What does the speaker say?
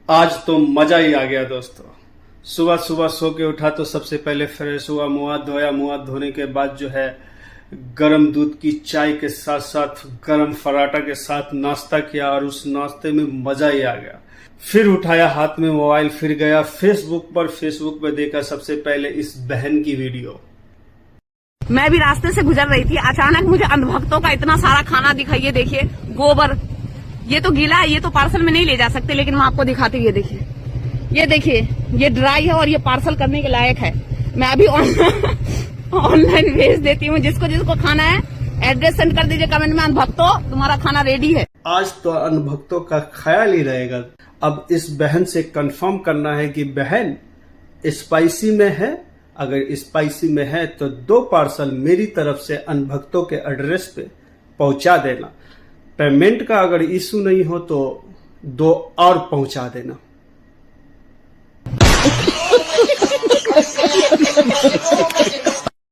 आज तो मजा ही आ गया दोस्तों। सुबह सुबह सो के उठा तो सबसे पहले फ्रेश हुआ, मुंह हाथ धोया। मुंह हाथ धोने के बाद जो है गरम दूध की चाय के साथ साथ गरम पराठा के साथ नाश्ता किया और उस नाश्ते में मजा ही आ गया। फिर उठाया हाथ में मोबाइल, फिर गया फेसबुक पर देखा सबसे पहले इस बहन की वीडियो। मैं भी रास्ते से गुजर रही थी, अचानक मुझे अंधभक्तों का इतना सारा खाना दिखाई। ये देखिए गोबर, ये तो गीला है, ये तो पार्सल में नहीं ले जा सकते, लेकिन मैं आपको दिखाती हूँ। ये देखिए ये ड्राई है और ये पार्सल करने के लायक है। मैं अभी ऑनलाइन भेज देती हूँ। जिसको जिसको खाना है एड्रेस सेंड कर दीजिए कमेंट में। अंधभक्तों तुम्हारा खाना रेडी है। आज तो अंधभक्तों का ख्याल ही रहेगा। अब इस बहन से कंफर्म करना है कि बहन स्पाइसी में है। अगर स्पाइसी में है तो 2 पार्सल मेरी तरफ से अंधभक्तों के एड्रेस पे पहुंचा देना। पेमेंट का अगर इशू नहीं हो तो 2 और पहुंचा देना।